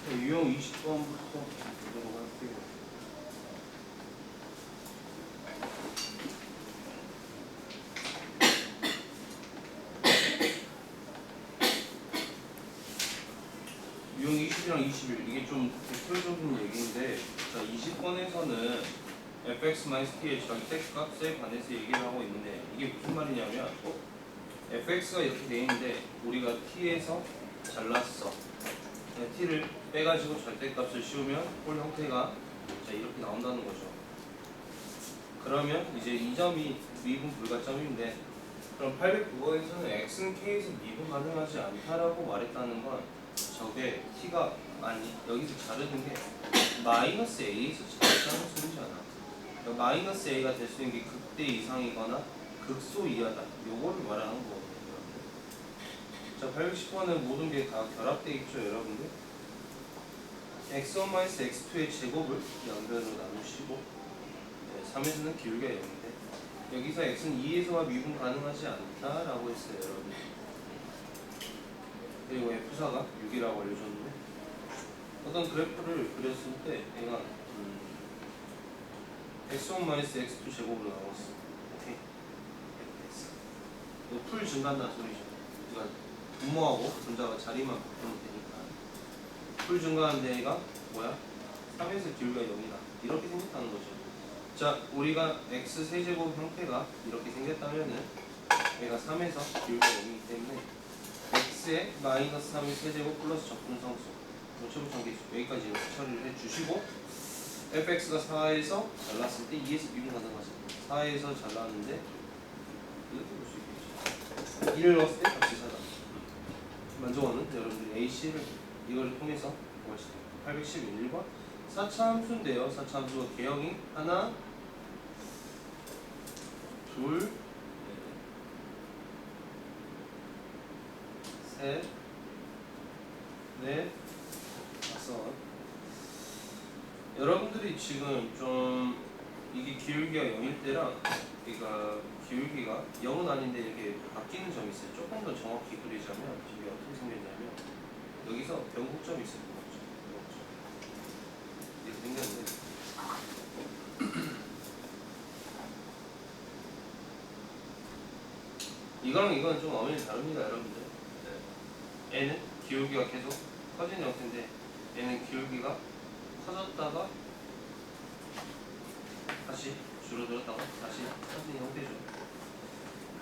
유형 20번부터 보도록 할게요. 유형 20이랑 21 이게 좀 대표적인 얘기인데, 자 20번에서는 fx-t의 절대값에 관해서 얘기를 하고 있는데, 이게 무슨 말이냐면 fx가 이렇게 돼 있는데 우리가 t에서 잘랐어. t를 빼가지고 절대값을 씌우면 홀 형태가 자 이렇게 나온다는 거죠. 그러면 이제 이 점이 미분 불가점인데, 그럼 809번에서는 x는 k에서 미분 가능하지 않다라고 말했다는 건 저게 t가 아니 여기서 자르는 게 마이너스 a에서 자르자는 소리잖아. 그러니까 마이너스 a가 될 수 있는 게 극대 이상이거나 극소 이하다. 요거를 말하는 거거든요. 자 810번은 모든 게 다 결합되어 있죠, 여러분들. x1-x2의 제곱을 양변으로 나누시고, 3에서는 기울기가 0인데 여기서 x는 2에서만 미분 가능하지 않다라고 했어요, 여러분. 그리고 F사가 6이라고 알려줬는데, 어떤 그래프를 그렸을 때 얘가 x1-x2 제곱으로 나왔어. 오케이. 이거 풀 증가한다는 소리죠. 그러니까 분모하고 분자가 자리만 바꾸면 되니까. 풀 증가한 데가 뭐야? 3에서 기울기가 0이다. 이렇게 생겼다는 거죠. 자, 우리가 x 세제곱 형태가 이렇게 생겼다면은 얘가 3에서 기울기가 0이기 때문에 x의 마이너스 3의 세제곱 플러스 적분성수 최고차계수 여기까지 이렇게 처리를 해주시고, fx가 4에서 잘랐을 때 2에서 미분 가능하죠. 4에서 잘랐는데 이렇게 볼 수 있겠죠. 1을 넣었을 때 값이 4다. 만족하는 여러분들이 AC를 이거를 통해서 구하시죠. 811번 4차 함수인데요. 4차 함수가 개형이 하나, 둘, 셋, 넷, 다섯. 여러분들이 지금 좀 이게 기울기가 0일 때랑 그러니까 기울기가 0은 아닌데 이렇게 바뀌는 점이 있어요. 조금 더 정확히 그리자면 이게 어떻게 생겼냐면 여기서 변곡점이 있을 것 같죠. 이렇게 생겼는데 이거랑 이건 좀 어머니 다릅니다, 여러분들. 얘는 기울기가 계속 커지는 형태인데 얘는 기울기가 커졌다가 다시 줄어들었다가 다시 커지는 형태죠.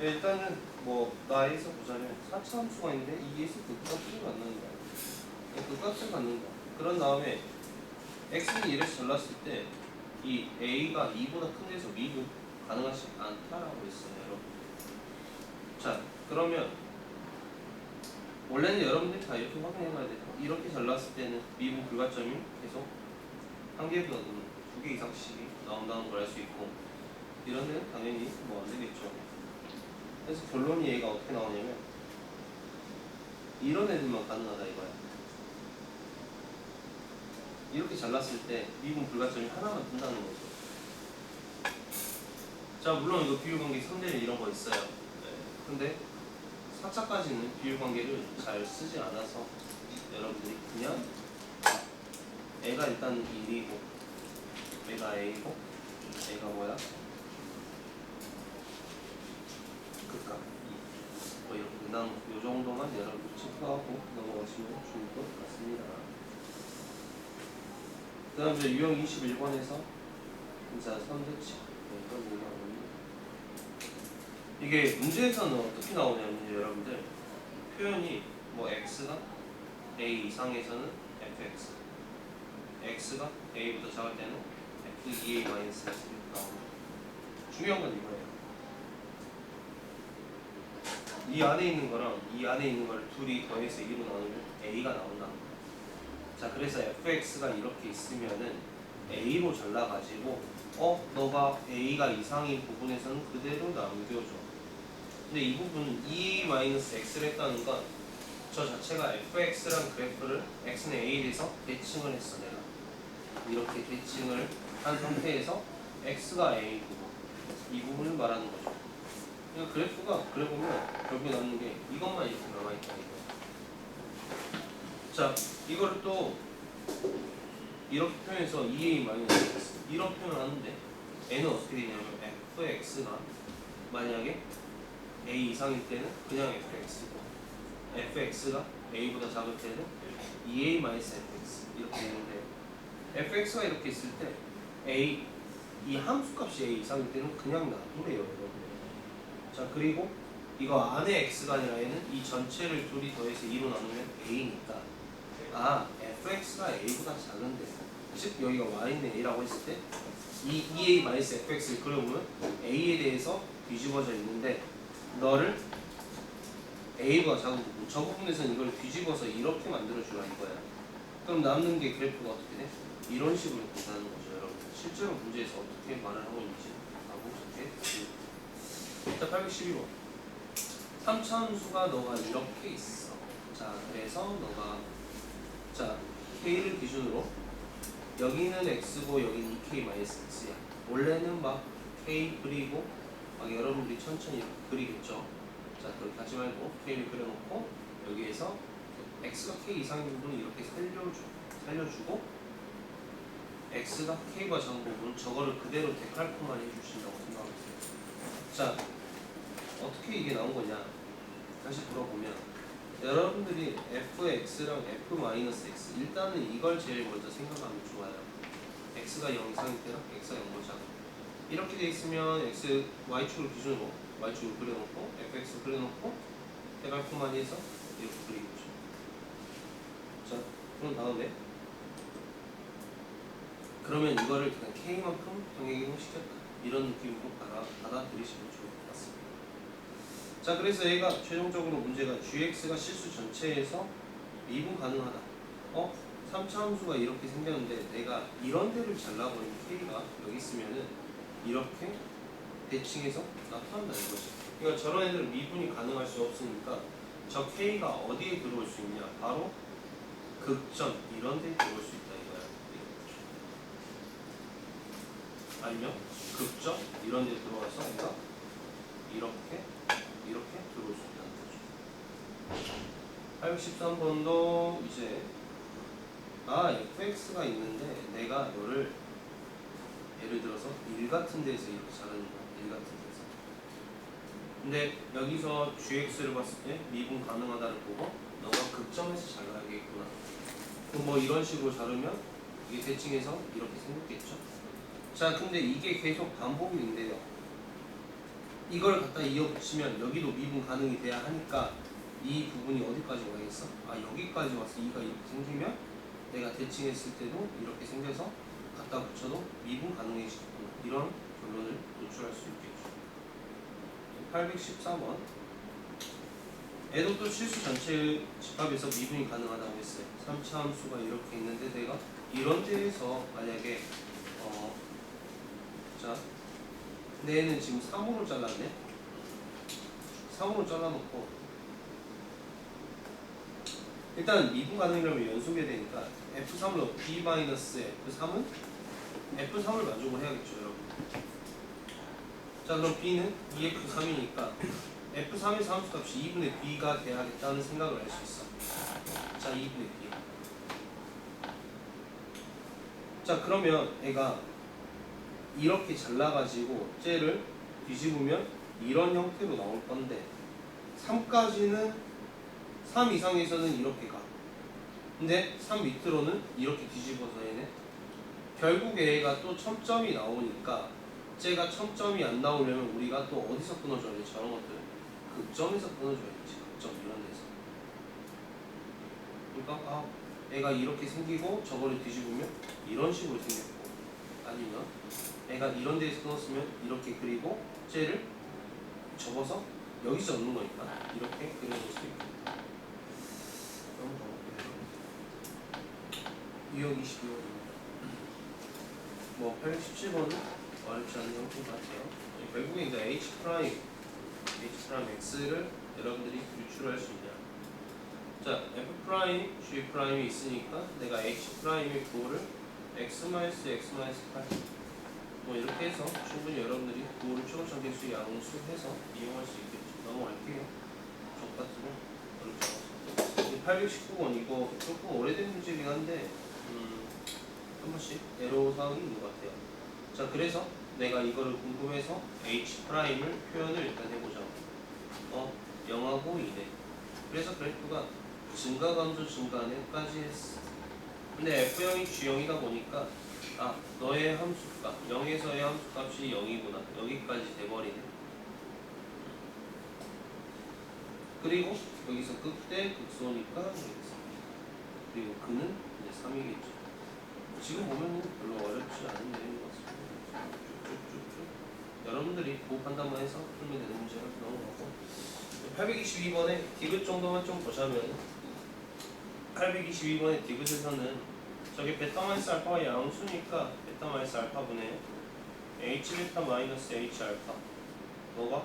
일단은 뭐 나에서 보자면 4차 함수가 있는데 2에서 극값을 갖는다. 극값을 갖는다. 그런 다음에 x는 1에서 잘랐을 때 이 a가 2보다 큰 데서 미분 가능하지 않다라고 했어요, 여러분. 자, 그러면 원래는 여러분들이 다 이렇게 확인해봐야 돼요. 이렇게 잘랐을 때는 미분 불가점이 계속 한 개보다 두 개 이상씩 나온다는 걸 알 수 있고, 이런 데는 당연히 뭐 안 되겠죠. 그래서 결론이 얘가 어떻게 나오냐면 이런 애들만 가능하다 이거야. 이렇게 잘랐을 때 미분 불가점이 하나만 든다는 거죠. 자, 물론 이거 비율관계 3대1 이런 거 있어요. 근데 4차까지는 비율관계를 잘 쓰지 않아서 여러분들이 그냥 애가 일단 1이고 애가 a고 애가 뭐야? 극값 2. 뭐 이렇게 그냥 요 정도만 여러분들 체크하고 넘어가시면 좋을 것 같습니다. 그 다음 이제 유형 21번에서 분자 선대치 이게 문제에서는 어떻게 나오냐면 여러분들 표현이 뭐 x가 a 이상에서는 fx, x가 a보다 작을 때는 f2a-x 이렇게 나옵니다. 중요한 건 이거예요. 이 안에 있는 거랑 이 안에 있는 걸 둘이 더해서 2로 나누면 a가 나온다는 거예요. 자, 그래서 fx가 이렇게 있으면은 a로 잘라가지고 너가 a가 이상인 부분에서는 그대로 남겨줘. 근데 이 부분은 e-x를 했다는 건 저 자체가 fx란 그래프를 x는 a에 대해서 대칭을 했어. 내가 이렇게 대칭을 한 상태에서 x가 a 부분, 이 부분을 말하는 거죠. 그러니까 그래프가 그래 보면 결국에 남는 게 이것만 이렇게 남아있다 이거. 자, 이거를 또 이렇게 표현해서 2a-x 이런 표현을 하는데 n은 어떻게 되냐면 fx가 만약에 a 이상일 때는 그냥 fx고 fx가 a보다 작을 때는 2a-fx 이렇게 되는데 fx가 이렇게 있을 때 a 이 함수값이 a 이상일 때는 그냥 놔두래요 여러분. 자 그리고 이거 안에 x가 아니라 얘는 이 전체를 둘이 더해서 2로 나누면 a니까 fx가 a보다 작은데 즉 여기가 y는 a라고 했을 때 이 2a-fx를 그려보면 a에 대해서 뒤집어져 있는데 너를 a보다 작은 부분 저 부분에서는 이걸 뒤집어서 이렇게 만들어주라 이거야. 그럼 남는 게 그래프가 어떻게 돼? 이런 식으로 계산하는 거죠 여러분. 실제로 문제에서 어떻게 말을 하고 있는지 하고 이렇게 자 811번 3차함수가 너가 이렇게 있어. 자 그래서 너가 자 k를 기준으로 여기는 x고 여기는 2k-x야. 원래는 막 k 그리고 막 여러분들이 천천히 이렇게 그리겠죠. 자 그렇게 하지 말고 k를 그려놓고 여기에서 x가 k 이상인 부분은 이렇게 살려주고 x가 k보다 작은 부분은 저거를 그대로 데칼코만 해주신다고 생각하세요. 자 어떻게 이게 나온 거냐 다시 돌아보면 여러분들이 fx랑 f-x 일단은 이걸 제일 먼저 생각하면 좋아요. x가 0 이상일 때랑 x가 0보다 작은 이렇게 돼 있으면 x y축을 기준으로 y축을 그려놓고 fx 그려놓고 대괄호만 해서 이렇게 그리겠죠. 자 그럼 다음에 그러면 이거를 그냥 k만큼 평행이동 시켰다 이런 느낌으로 받아들이시면 좋을 것 같습니다. 자 그래서 얘가 최종적으로 문제가 gx가 실수 전체에서 미분 가능하다. 3차 함수가 이렇게 생겼는데 내가 이런 데를 잘라버리면 k가 여기 있으면은 이렇게 대칭해서 나타난다는 거지. 그러니까 저런 애들은 미분이 가능할 수 없으니까 저 k가 어디에 들어올 수 있냐? 바로 극점 이런 데에 들어올 수 있다 이거야. 아니면 극점 이런 데에 들어와서 얘가 이렇게 들어올 수 있다는 거죠. 813번도 이제 fx가 있는데 내가 너를 예를 들어서 1 같은 데서 이렇게 자르는 거야. 1 같은 데서. 근데 여기서 gx를 봤을 때 미분 가능하다를 보고 너가 극점에서 잘라야겠구나. 그럼 뭐 이런 식으로 자르면 이게 대칭해서 이렇게 생겼겠죠. 자 근데 이게 계속 반복이 된대요. 이걸 갖다 이어붙이면 여기도 미분 가능이 돼야 하니까 이 부분이 어디까지 와야겠어? 여기까지 와서 2가 이렇게 생기면 내가 대칭했을 때도 이렇게 생겨서 갖다 붙여도 미분 가능해지겠구나. 이런 결론을 도출할 수 있겠죠. 814번 애도 또 실수 전체 집합에서 미분이 가능하다고 했어요. 3차 함수가 이렇게 있는데 내가 이런 데에서 만약에 자 근데 얘는 지금 3으로 잘랐네. 3으로 잘라놓고 일단 미분 가능이라면 연속해야 되니까 F3을 B-F3은 F3을 만족을 해야겠죠 여러분. 자 그럼 B는 2F3이니까 F3에서 함수값이 2분의 B가 돼야겠다는 생각을 할 수 있어. 자 2분의 B. 자 그러면 애가 이렇게 잘라가지고 쟤를 뒤집으면 이런 형태로 나올 건데 3까지는 3 이상에서는 이렇게 가. 근데 3 밑으로는 이렇게 뒤집어서 얘네 결국에 얘가 또 첨점이 나오니까 쟤가 첨점이 안 나오려면 우리가 또 어디서 끊어줘야 돼? 저런 것들 극점에서 끊어줘야지. 극점 이런 데서. 그러니까 애가 이렇게 생기고 저거를 뒤집으면 이런 식으로 생겼고 아니면 애가 이런 데에서 끊었으면 이렇게 그리고 쟤를 접어서 여기서 넣는 거니까 이렇게 그려볼 수 있겠다. 유형 22번 뭐 817번은 어렵지 않은 형태 같아요. 결국에 이제 H'X를 여러분들이 유출할 수 있냐. 자 F' G'이 있으니까 내가 H'의 구호를 X-X-8 뭐 이렇게 해서 충분히 여러분들이 구호를 초고점 개수 양수해서 이용할 수 있겠죠. 넘어갈게요. 족 같은 거 어렵지 않았어. 819번 이거 조금 오래된 문제긴 한데 한 번씩 애로사항이 있는 것 같아요. 자, 그래서 내가 이거를 궁금해서 H'을 표현을 일단 해보자. 0하고 2네. 그래서 그래프가 증가감소 증가는까지 했어. 근데 F형이 G형이다 보니까 너의 함수값 0에서의 함수값이 0이구나 여기까지 돼버리네. 그리고 여기서 극대 극소니까 여기서 그리고 그는 이제 3이겠죠. 지금 보면 별로 어렵지 않은 내용인 것 같습니다. 쭉쭉쭉쭉 여러분들이 그 판단만 해서 풀면 되는 문제가 넘어가고 822번에 디귿 정도만 좀 보자면 822번의 디귿에서는 저게 베타 마이너스 알파가 양수니까 베타 마이너스 알파분의 H 베타 마이너스 H 알파 뭐가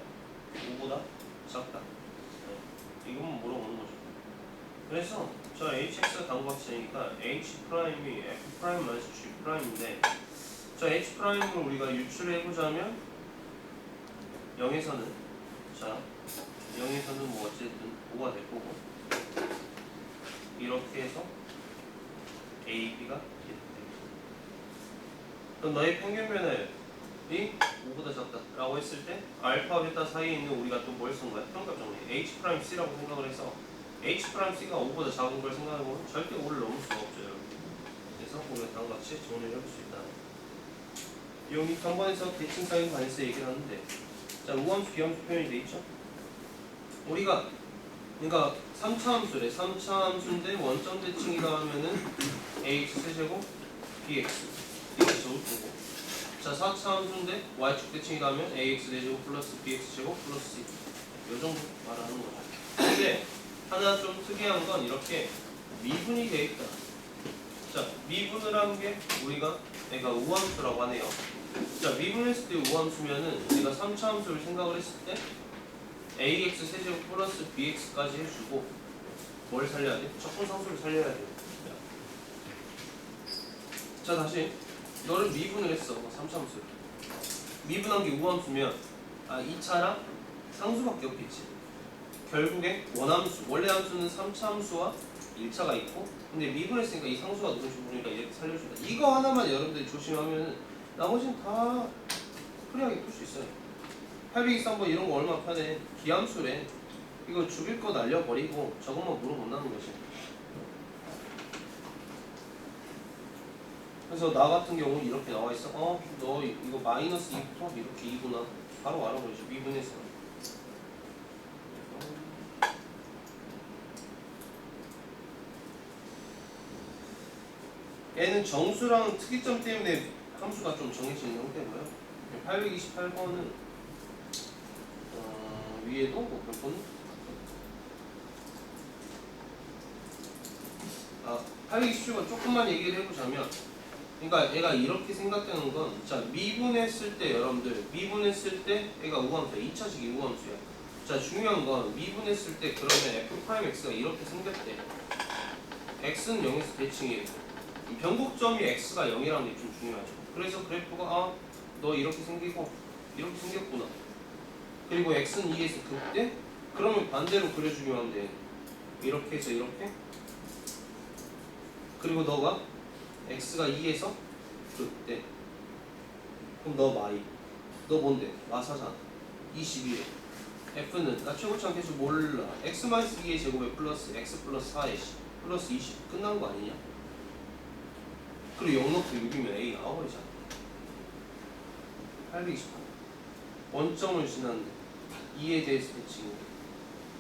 5보다 작다. 이것만 물어보는 거죠. 그래서 저 HX가 당각체니까 H 프라임이 F 프라임 마이너스 G 프라임인데 저 H 프라임을 우리가 유출을 해보자면 0에서는 자 0에서는 뭐 어쨌든 5가 될 거고 이렇게 해서 A, B가 이렇게 됩니다. 그럼 너의 평균면을 이 5보다 작다 라고 했을 때 알파, 베타 사이에 있는 우리가 또 뭘 쓴 거야? 평값 정리 H 프라임 C라고 생각을 해서 H 프라임 C가 5보다 작은 걸 생각해보면 절대 5를 넘을 수가 없죠 여러분. 그래서 우리가 다음과 같이 정리를 해볼 수 있다. 여기 3번에서 대칭 사인 관해서 얘기를 하는데 자 우함수, 비함수 표현이 돼 있죠? 우리가 그러니까 3차 함수래. 3차 함수인데 원점 대칭이다 하면은 ax 세제곱 bx 이렇게 적을 거고 자 4차 함수인데 y축 대칭이다 하면 ax 제곱 플러스 bx 제곱 플러스 c 이 정도 말하는 거죠. 근데 하나 좀 특이한 건 이렇게 미분이 돼 있다. 자 미분을 한 게 우리가 얘가 우함수라고 하네요. 자 미분했을 때 우함수면은 우리가 3차 함수를 생각을 했을 때 ax 세제곱 플러스 bx까지 해주고 뭘 살려야 돼? 적분상수를 살려야 돼. 자 다시 너를 미분을 했어. 3차 함수를 미분한 게 우함수면 2차랑 상수밖에 없겠지. 결국에 원함수 원래 함수는 3차 함수와 1차가 있고 근데 미분했으니까 이 상수가 누군지 모르니까 이렇게 살려준다. 이거 하나만 여러분들이 조심하면 나머지는 다 프리하게 풀 수 있어요. 823번 이런 거 얼마나 편해. 기함수래. 이거 죽일 거 날려버리고 저것만 물어본다는 거지. 그래서 나 같은 경우는 이렇게 나와 있어. 너 이거 마이너스 2부터 이렇게 2구나. 바로 알아버리죠. 미분해서. 얘는 정수랑 특이점 때문에 함수가 좀 정해지는 형태고요. 828번은 위에도 뭐 몇 번? 827번 조금만 얘기를 해보자면 그러니까 얘가 이렇게 생각되는 건 자 미분했을 때 여러분들 미분했을 때 얘가 우함수야. 2차식이 우함수야. 자 중요한 건 미분했을 때 그러면 f'x가 이렇게 생겼대. x는 0에서 대칭이에요. 변곡점이 x가 0이라는 게 좀 중요하죠. 그래서 그래프가 너 이렇게 생기고 이렇게 생겼구나. 그리고 x는 2에서 극대? 그러면 반대로 그려주기만 하면 돼. 이렇게 해서 이렇게 그리고 너가 x가 2에서 극대 그럼 너 마이 너 뭔데? 마사잖아. 21에 f는 나 최고점 계수 몰라. x-2의 제곱에 플러스 x 플러스 4의 c 플러스 20 끝난 거 아니냐? 그리고 0 넣고 6이면 a 나와버리잖아. 828 원점을 지났는데 2에 대해서 대칭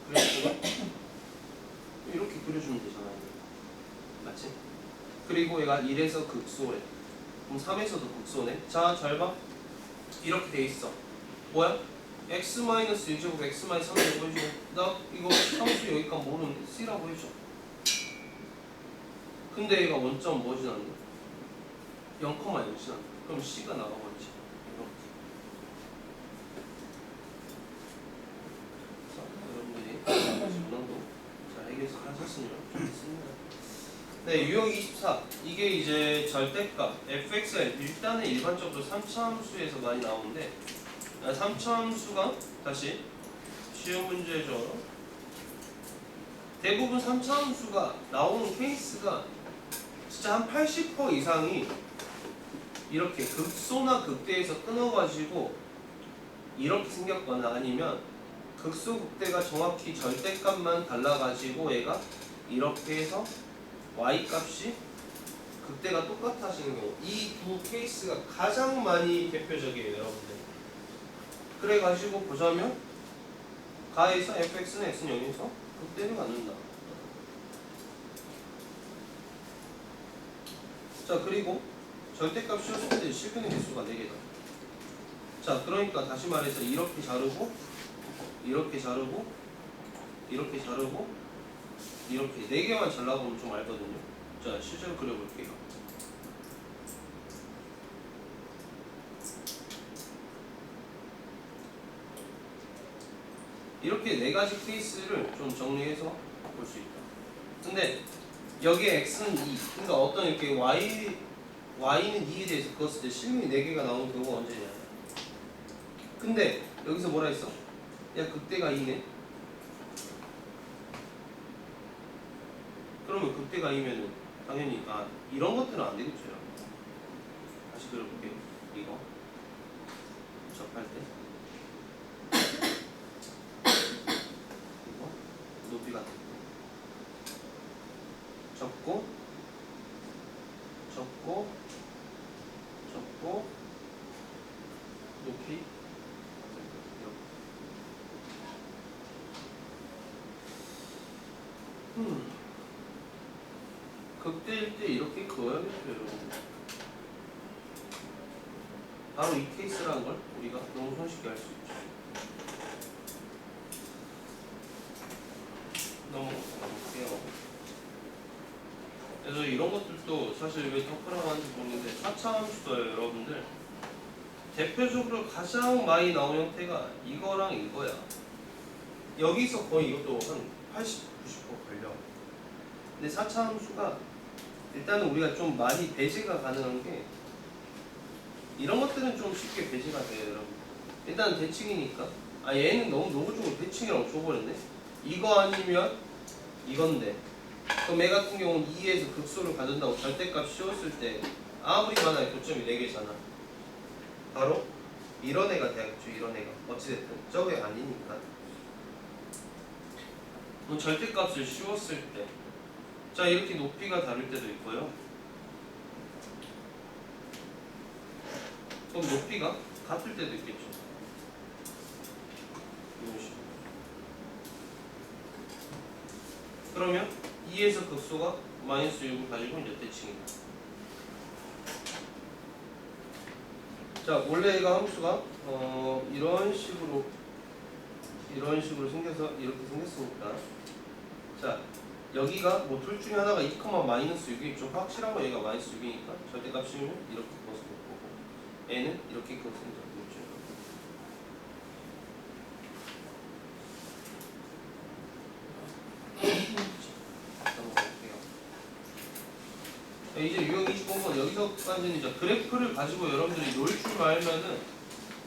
그래서 이렇게 그려주면 되잖아요. 맞지? 그리고 얘가 1에서 극소래. 그럼 3에서도 극소네. 자, 잘 봐. 이렇게 돼 있어. 뭐야? x-1제곱 x-3제곱 해주고 나 이거 함수 여기까지 모르는데 c라고 해줘. 근데 얘가 원점 뭐 지났는데? 0,0 지났는데. 그럼 c가 나가버리지. 여러분들이 잘 해결하셨으면 좋겠습니다. 네, 유형 24 이게 이제 절대값 fx가 일단은 일반적으로 3차 함수에서 많이 나오는데 3차 함수가 다시 쉬운 문제죠. 대부분 3차 함수가 나오는 케이스가 진짜 한 80% 이상이 이렇게 극소나 극대에서 끊어가지고 이렇게 생겼거나 아니면 극소 극대가 정확히 절대값만 달라가지고 얘가 이렇게 해서 y 값이 극대가 똑같아지는 경우, 이 두 케이스가 가장 많이 대표적이에요, 여러분들. 그래가지고 보자면 가에서 fx는 x는 0에서 극대를 갖는다. 자, 그리고 절대값 씌웠을 때 실근의 개수가 4개다. 자, 그러니까 다시 말해서 이렇게 자르고 이렇게 자르고 이렇게 자르고 이렇게 4개만 잘라보면 좀 알거든요. 자, 실제로 그려볼게요. 이렇게 4가지 케이스를 좀 정리해서 볼 수 있다. 근데 여기에 x는 2, 그러니까 어떤 이렇게 y는 2에 대해서 그었을 때 실근이 4개가 나오는 경우가 언제냐. 근데 여기서 뭐라 했어? 야, 극대가 2네. 그러면 극대가 2면은 당연히 이런 것들은 안 되겠죠. 다시 그려볼게요. 이거 접할 때 이거 높이 같은 거 접고 접고 접고 높이 극대일 때 이렇게 그어야겠죠, 여러분. 바로 이 케이스라는 걸 우리가 너무 손쉽게 알 수 있죠. 넘어갈게요. 그래서 이런 것들도 사실 왜 덮으라고 하는지 모르겠는데 4차 함수도예요, 여러분들. 대표적으로 가장 많이 나온 형태가 이거랑 이거야. 여기서 거의 이것도 한 80, 90% 걸려. 근데 4차 함수가 일단은 우리가 좀 많이 배제가 가능한 게 이런 것들은 좀 쉽게 배제가 돼요, 여러분. 일단 대칭이니까. 얘는 너무 노골적으로 대칭이라고 줘버렸네. 이거 아니면 이건데. 그럼 얘 같은 경우는 2에서 극소를 가진다고 절대값 씌웠을 때 아무리 많아도 교점이 4개잖아. 바로 이런 애가 돼야겠죠, 이런 애가. 어찌됐든 저게 아니니까. 그럼 절대값을 씌웠을 때 자, 이렇게 높이가 다를 때도 있고요. 그럼 높이가 같을 때도 있겠죠. 이런 식으로. 그러면 2에서 극소가 마이너스 6을 가지고 이제 대칭이다. 자, 원래 얘가 함수가 이런 식으로 생겨서 이렇게 생겼으니까 자, 여기가 뭐 둘 중에 하나가 2, 마이너스 6이 좀 확실하고 얘가 마이너스 6이니까 절대값 씌우면 이렇게 그어서 볼 거고 얘는 이렇게 그어서 볼 거고. 이제 유형 25번 여기서까지는 이제 그래프를 가지고 여러분들이 놀 줄 알면은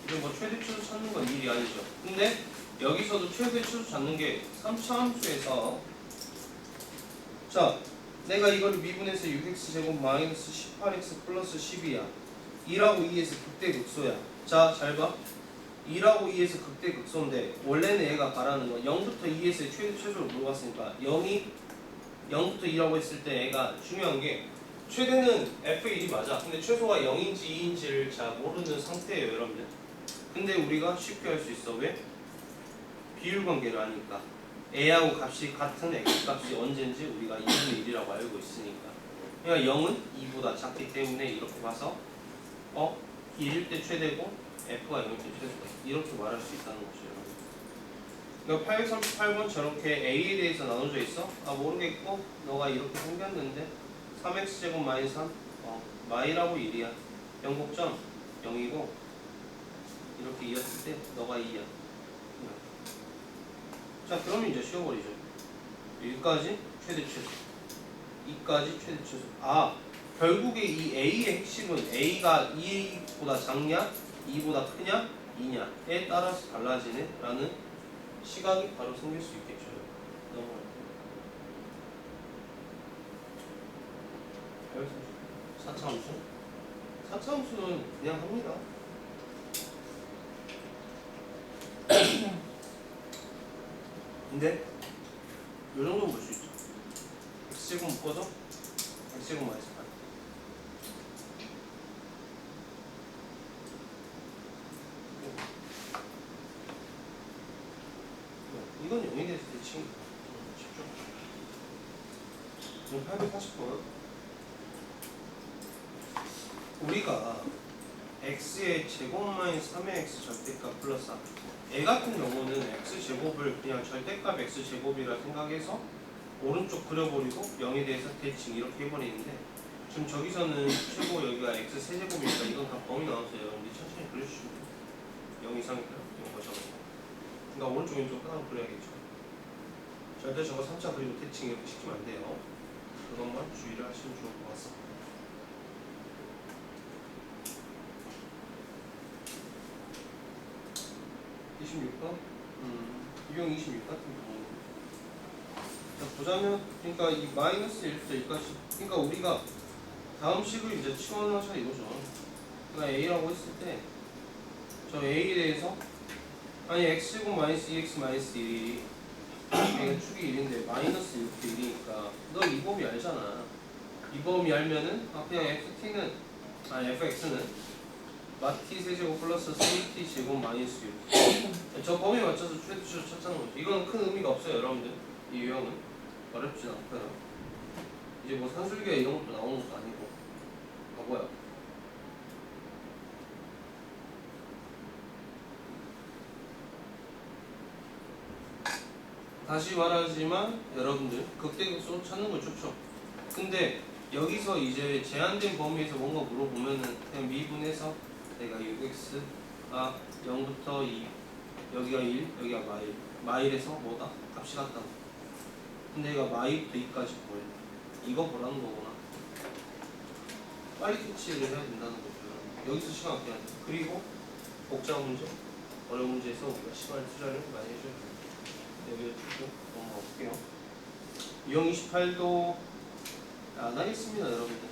이제 뭐 최대 최소 찾는 건 일이 아니죠. 근데 여기서도 최대 최소 찾는 게 3차 함수에서 자, 내가 이거를 미분해서 6x제곱 마이너스 18x 플러스 10이야. 2라고 2에서 극대 극소야. 자, 잘 봐. 2라고 2에서 극대 극소인데 원래는 얘가 바라는 거 0부터 2에서의 최대 최소를 물어봤으니까 0부터 2라고 했을 때 얘가 중요한 게 최대는 f1이 맞아. 근데 최소가 0인지 2인지를 잘 모르는 상태예요, 여러분들. 근데 우리가 쉽게 할 수 있어. 왜? 비율 관계를 아니까. a하고 값이 같은 x 값이 언제인지 우리가 2분의 1이라고 알고 있으니까. 그러니까 0은 2보다 작기 때문에 이렇게 봐서 1일 때 최대고 f가 0일 때 최소다. 이렇게 말할 수 있다는 거죠. 그러니까 838번 저렇게 a에 대해서 나눠져 있어? 모르겠고 너가 이렇게 생겼는데 3x제곱 마이너스 3 마이라고 1이야. 영곡점 0이고 이렇게 2였을 때 너가 2야. 자, 그러면 이제 쉬워버리죠. 1까지 최대 최소, 2까지 최대 최소. 결국에 이 a의 핵심은 a가 2보다 작냐, 2보다 크냐, 2냐에 따라서 달라지네 라는 시각이 바로 생길 수 있겠죠. 넘어갈게요. 4차함수? 4차함수는 그냥 합니다. 근데 이 정도는 볼 수 있죠. x제곱 묶어서 x제곱 마이너스 8. 이건 0에 대해서 대칭 쉽죠. 지금 840번 우리가 x의 제곱 마이너스 3의 x 절대값 플러스 애 같은 경우는 x제곱을 그냥 절대값 x제곱이라 생각해서 오른쪽 그려버리고 0에 대해서 대칭 이렇게 해버리는데 지금 저기서는 최고 여기가 x 세제곱이니까 이건 다 범위 나왔어요. 여러분들이 천천히 그려주시면 돼요. 0 이상이니까 0 거쳐서 그러니까 오른쪽 왼쪽 하나 그려야겠죠. 절대 저거 3차 그리고 대칭 이렇게 시키면 안 돼요. 그것만 주의를 하시면 좋을 것 같습니다. 유형 26 같은 경우 보자면 그러니까 이 마이너스 1부터 2까지 그러니까 우리가 다음 식을 이제 치환하자 이거죠. 그러니까 a라고 했을 때 저 a에 대해서 아니 x제곱 마이너스 2x 마이너스 1이 얘가 축이 1인데 마이너스 1부터 1이니까 너 이 범위 알잖아. 이 범위 알면은 그냥 ft는 아니 fx는 마T 세제곱 플러스 3t 제곱 마이너스 6. 저 범위에 맞춰서 최대치로 찾자는 거죠. 이건 큰 의미가 없어요, 여러분들. 이 유형은 어렵진 않고요. 이제 뭐 산술계 이런 것도 나오는 것도 아니고. 뭐야? 다시 말하지만 여러분들 극대극소로 찾는 거 좋죠. 근데 여기서 이제 제한된 범위에서 뭔가 물어보면은 그냥 미분해서 내가 6x 0부터 2 여기가 1 여기가 마일에서 뭐다? 값이 같다. 근데 얘가 마일부터 2까지 보여. 이거 보라는 거구나. 빨리 캐치를 해야 된다는 거죠. 여기서 시간 아껴야 돼. 그리고 복잡한 문제, 어려운 문제에서 우리가 시간을 투자를 많이 해줘야 돼요. 여기를 쭉 넘어갈게요. 유형 28도 안 하겠습니다, 여러분들.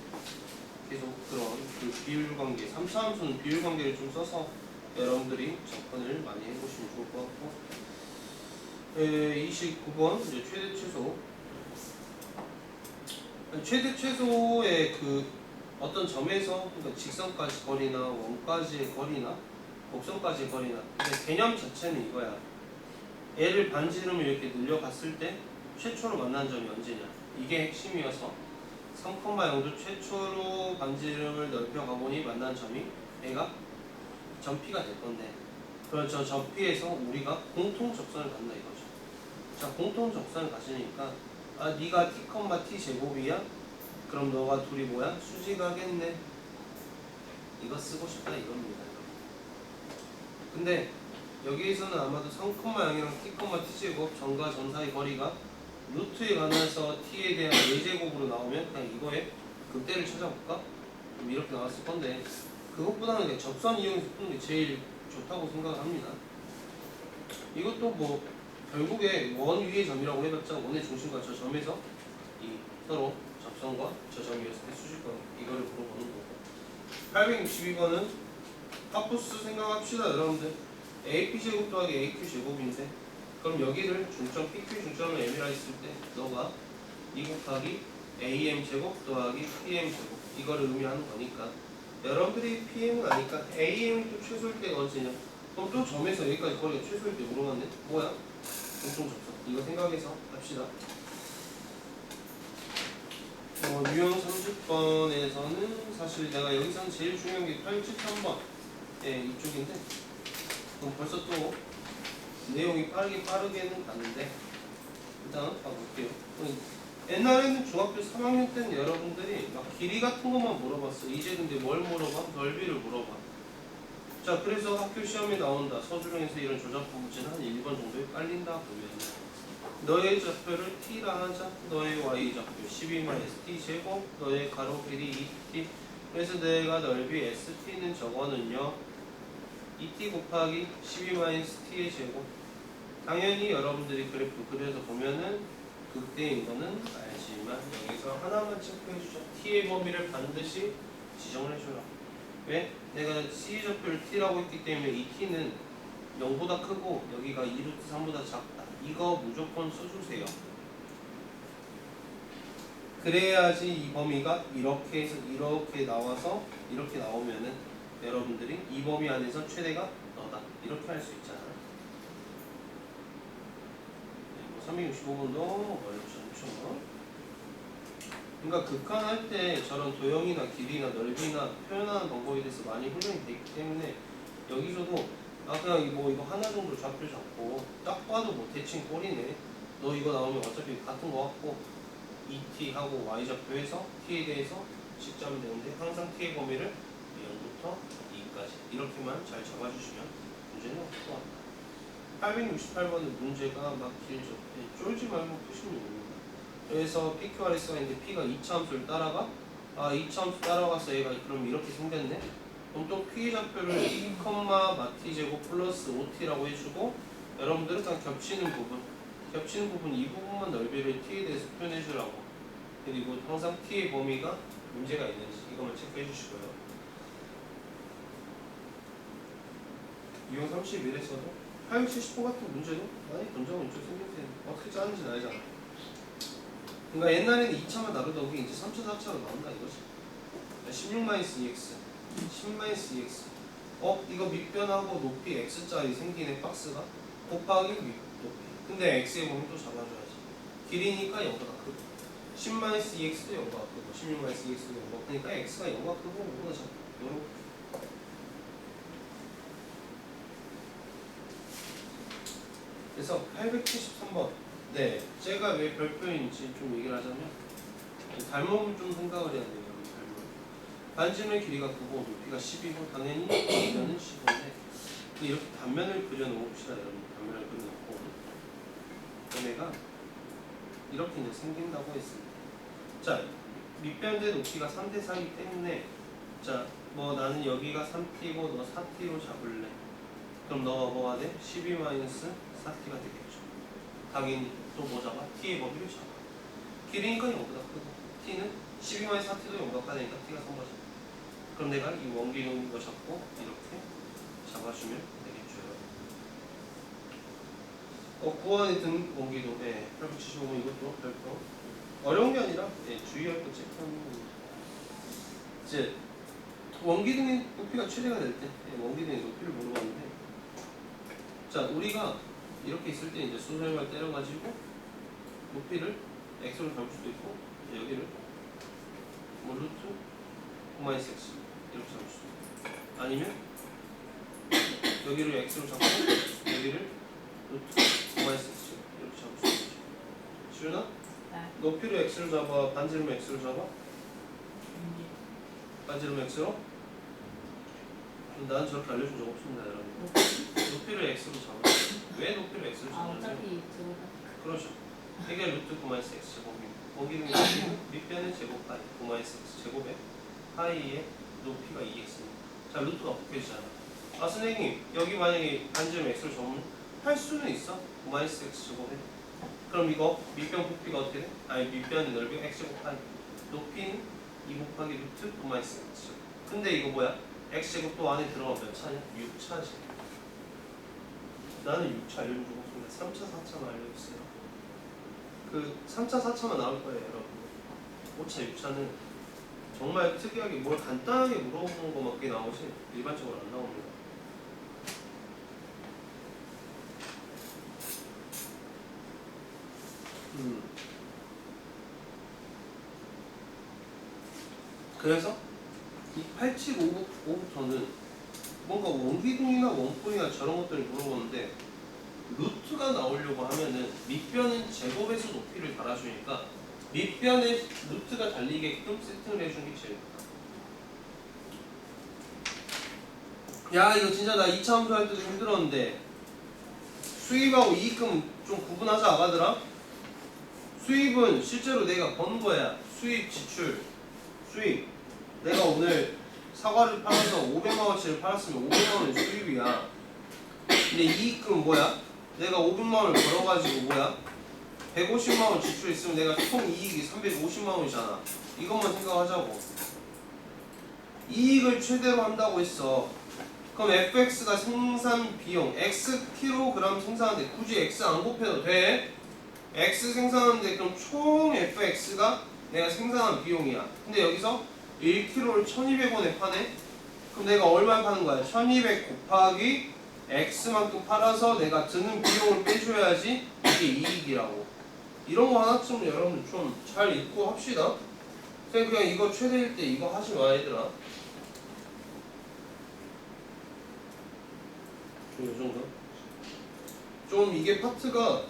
계속 그런 그 비율 관계, 3차 함수는 비율 관계를 좀 써서 여러분들이 접근을 많이 해보시면 좋을 것 같고, 29번 이제 최대 최소. 최대 최소의 그 어떤 점에서 그러니까 직선까지 거리나 원까지의 거리나 곡선까지의 거리나 근데 개념 자체는 이거야. 얘를 반지름을 이렇게 늘려갔을 때 최초로 만난 점이 언제냐? 이게 핵심이어서 3,0도 최초로 반지름을 넓혀가보니 만난 점이 얘가 점P가 될 건데 그렇죠. 점P에서 우리가 공통 접선을 갖는다 이거죠. 자, 공통 접선을 가지니까 네가 t, t 제곱이야? 그럼 너가 둘이 뭐야? 수직하겠네. 이거 쓰고 싶다 이겁니다. 근데 여기에서는 아마도 3,0이랑 t, t 제곱 점과 점 사이 거리가 루트에 관해서 t에 대한 a제곱으로 나오면 그냥 이거에 극대를 찾아볼까? 그럼 이렇게 나왔을 건데 그것보다는 그냥 접선 이용해서 푸는 게 제일 좋다고 생각을 합니다. 이것도 뭐 결국에 원 위의 점이라고 해봤자 원의 중심과 저 점에서 이 서로 접선과 저 점이었을 때 수직과 이거를 물어보는 거고 862번은 하프스 생각합시다 여러분들. AP 제곱 더하기 AQ 제곱인데 그럼 여기를 중점 PQ 중점을 M이라 했을 때 너가 2 곱하기 AM 제곱 더하기 PM 제곱 이거를 의미하는 거니까 여러분들이 PM은 아니까 AM이 또 최소일 때가 언제냐? 그럼 또 점에서 여기까지 거리가 최소일 때 물어봤네? 뭐야? 공통 접선 이거 생각해서 합시다. 유형 30번에서는 사실 내가 여기서는 제일 중요한 게 873번 이쪽인데 그럼 벌써 또 내용이 빠르게는 갔는데 일단 봐볼게요. 옛날에는 중학교 3학년 때는 여러분들이 막 길이 같은 것만 물어봤어. 이제 근데 뭘 물어봐? 넓이를 물어봐. 자, 그래서 학교 시험에 나온다. 서술형에서 이런 조작법 문제는 한 1번 정도에 깔린다 보면 너의 좌표를 t라 하자. 너의 y좌표 12-t 제곱 너의 가로 길이 2t 그래서 내가 넓이 st는 저거는요 2t 곱하기 12-t의 제곱 당연히 여러분들이 그래프 그려서 보면은 극대인 거는 알지. 있지만 여기서 하나만 체크해주자. t의 범위를 반드시 지정을 해줘라. 왜? 내가 C좌표를 t라고 했기 때문에 이 t는 0보다 크고 여기가 2루트 3보다 작다. 이거 무조건 써주세요. 그래야지 이 범위가 이렇게 해서 이렇게 나와서 이렇게 나오면은 여러분들이 이 범위 안에서 최대가 너다. 이렇게 할 수 있잖아. 365번도 어렵지 않죠. 그러니까 극한할 때 저런 도형이나 길이나 넓이나 표현하는 방법에 대해서 많이 훈련이 돼 있기 때문에 여기서도 그냥 뭐 이거 하나 정도 좌표 잡고 딱 봐도 뭐 대칭 꼴이네. 너 이거 나오면 어차피 같은 거 같고 ET하고 Y좌표에서 T에 대해서 식자면 되는데 항상 T의 범위를 0부터 2까지 이렇게만 잘 잡아주시면 문제는 없을 것 같다. 868번의 문제가 막 길죠. 쫄지 말고 푸시면 됩니다. 그래서 PQRS가 있는데 P가 2차 함수를 따라가 2차 함수 따라가서 얘가 그럼 이렇게 생겼네. 그럼 또 P좌표를 2, 마티 제곱 플러스 5T라고 해주고 여러분들은 그냥 겹치는 부분 이 부분만 넓이를 T에 대해서 표현해 주라고. 그리고 항상 T의 범위가 문제가 있는지 이것만 체크해 주시고요. 유형 31에서도 870번 같은 문제도 많이 본 적은 좀 생겼는데 어떻게 짜는지는 알잖아. 그러니까 옛날에는 2차만 다루다 보니 이제 3차, 4차로 나온다 이거지. 16-2x 10-2x 이거 밑변하고 높이 x자리 생기네. 박스가 곱하기 높이. 근데 x의 범위 또 잡아줘야지. 길이니까 0보다 크고 10-2x도 0보다 크고 16-2x도 0보다 크니까 x가 0보다 크고 5보다 작고 요렇게. 그래서 873번 네, 제가 왜 별표인지 좀 얘기를 하자면 닮음을 좀 생각을 해야 돼요. 반지름의 길이가 9고 높이가 10이고 당연히 단면은 15인데 이렇게 단면을 그려놓읍시다. 여러분 단면을 그려놓고 얘가 이렇게 이제 생긴다고 했습니다. 자, 밑변대 높이가 3대 4이기 때문에 자, 뭐 나는 여기가 3t고 너 4t로 잡을래. 그럼 너가 뭐가 돼? 12-4t가 되겠죠. 당연히 또 뭐 잡아? t의 범위를 잡아. 길이니까 0보다 크고 t는 12-4t도 0보다 크다니까 t가 3보다. 그럼 내가 이 원기둥 이거 잡고 이렇게 잡아주면 되겠죠. 구원에 든 원기둥 875번 이것도 별표 어려운 게 아니라 주의할 거 체크하는 겁니다. 이제 원기둥의 높이가 최대가 될 때 원기둥의 높이를 물어봤는데 자 우리가 이렇게 있을 때 이제 순서를 때려가지고 높이를 x로 잡을 수도 있고 여기를 뭐 루트 9-x 이렇게 잡을 수도 있고 아니면 여기를 x로 잡고 여기를 루트 9-x 이렇게 잡을 수도 있죠. 시윤아? 네. 높이를 x로 잡아 반지름 x로 잡아? 반지름 x로? 난 저렇게 알려준 적 없습니다 여러분. 높이를 x로 잡아. 왜 높이를 x로 잡냐면 어차피 저거다. 그렇죠. 이게 루트 9-x 제곱입니다. 원기둥의 밑변의 제곱 파이 9-x 제곱에 파이의 높이가 2x입니다. 자 루트가 바뀌어지잖아. 선생님 여기 만약에 반지름 x로 잡으면 할 수는 있어. 9-x 제곱에 그럼 이거 밑변 부피가 어떻게 돼? 밑변의 넓이가 x 제곱 파이 높이는 2 곱하기 루트 9-x 근데 이거 뭐야? x 제곱도 안에 들어가면 몇 차냐? 6차지. 나는 6차 알려준 적 없습니다. 3차, 4차만 알려주세요. 그 3차, 4차만 나올 거예요, 여러분. 5차, 6차는 정말 특이하게 뭘 간단하게 물어보는 것밖에 나오지 일반적으로 안 나옵니다. 그래서 이 875부터는 뭔가 원기둥이나 원본이나 저런 것들을 물어보는데 루트가 나오려고 하면은 밑변은 제곱에서 높이를 달아주니까 밑변에 루트가 달리게끔 세팅을 해주는 게 제일 좋다. 야 이거 진짜 나 2차 함수 할 때도 힘들었는데 수입하고 이익금 좀 구분하자 아가들아. 수입은 실제로 내가 번 거야. 수입 지출 수입 내가 오늘 사과를 팔아서 500만원치를 팔았으면 500만원이 수입이야. 근데 이익금은 뭐야? 내가 500만원을 벌어가지고 뭐야? 150만 원 지출했으면 내가 총 이익이 350만 원이잖아. 이것만 생각하자고. 이익을 최대로 한다고 했어. 그럼 fx가 생산 비용 x kg 생산하는데 굳이 x 안 곱해도 돼. x 생산하는데 그럼 총 fx가 내가 생산한 비용이야. 근데 여기서 1kg를 1200원에 파네. 그럼 내가 얼마에 파는 거야? 1200 곱하기 x만큼 팔아서 내가 드는 비용을 빼줘야지 이게 이익이라고. 이런 거 하나쯤 여러분 좀 잘 읽고 합시다. 그냥 이거 최대일 때 이거 하지 마 얘들아. 좀 이 정도? 좀 이게 파트가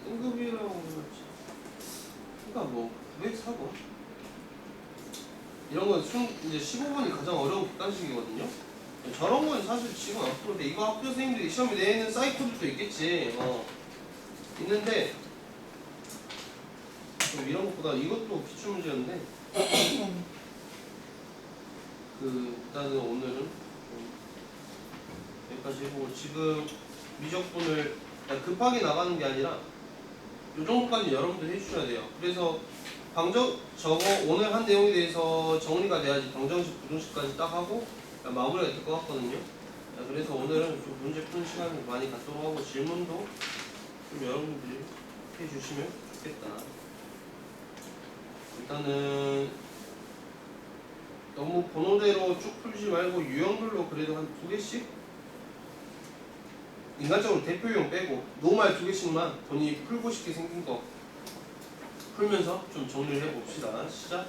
등급이라고 그러니까 뭐 904번 이런 건 이제 15번이 가장 어려운 객관식이거든요. 저런 건 사실 지금 안 풀어도 돼. 이거 학교 선생님들이 시험에 내는 사이코들도 있겠지. 있는데 좀 이런 것보다 이것도 기출문제였는데 일단은 오늘은 좀 여기까지 해보고 지금 미적분을 급하게 나가는 게 아니라 이 정도까지 여러분들 해주셔야 돼요. 그래서 저거 오늘 한 내용에 대해서 정리가 돼야지 방정식, 부등식까지 딱 하고 마무리가 될 것 같거든요. 그래서 오늘은 좀 문제 푸는 시간을 많이 갖도록 하고 질문도 좀 여러분들이 해주시면 좋겠다. 일단은 너무 번호대로 쭉 풀지 말고 유형별로 그래도 한 2개씩 인간적으로 대표용 빼고 노말 2개씩만 본인이 풀고 싶게 생긴 거 풀면서 좀 정리를 해봅시다. 시작.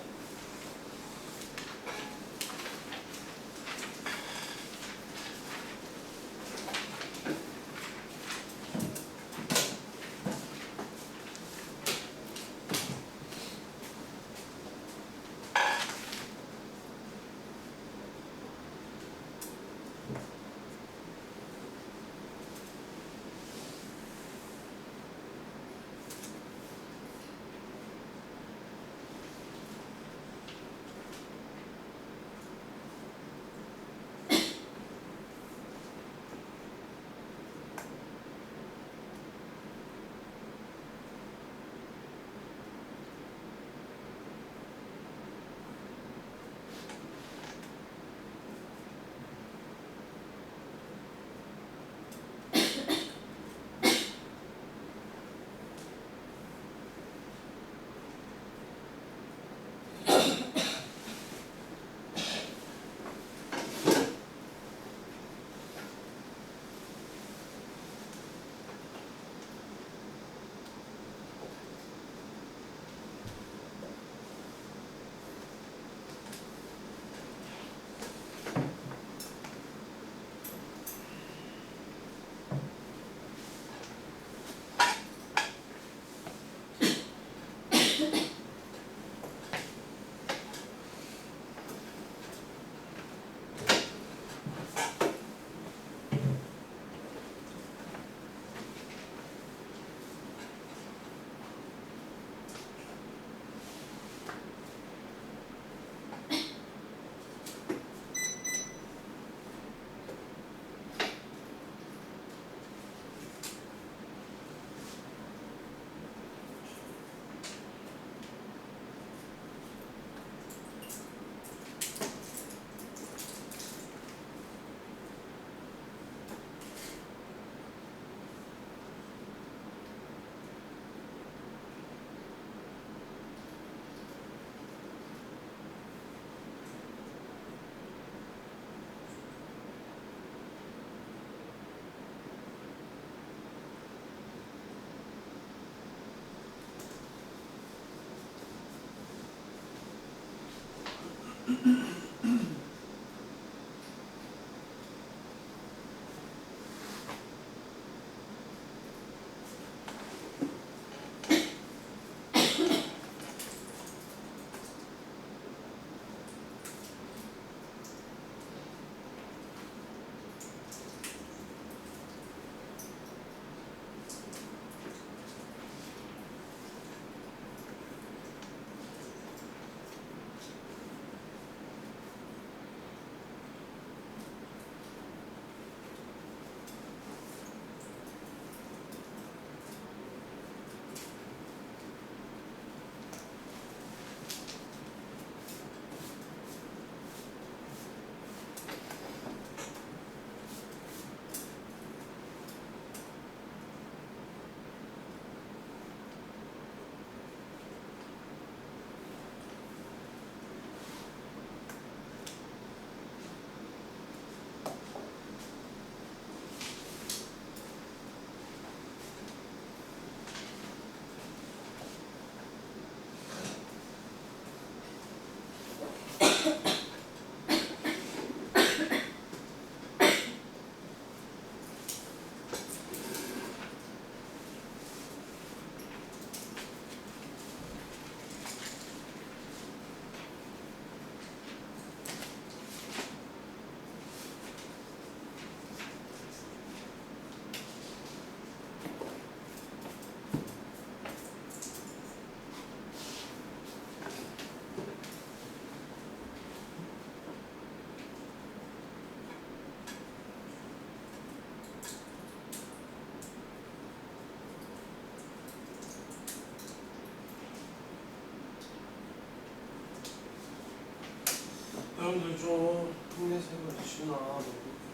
이름들 좀 힘내세요. 지훈아, 너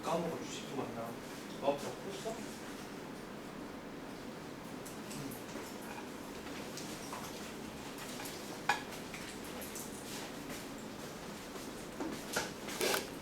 까먹어 주시지 마라. 너 풀었어?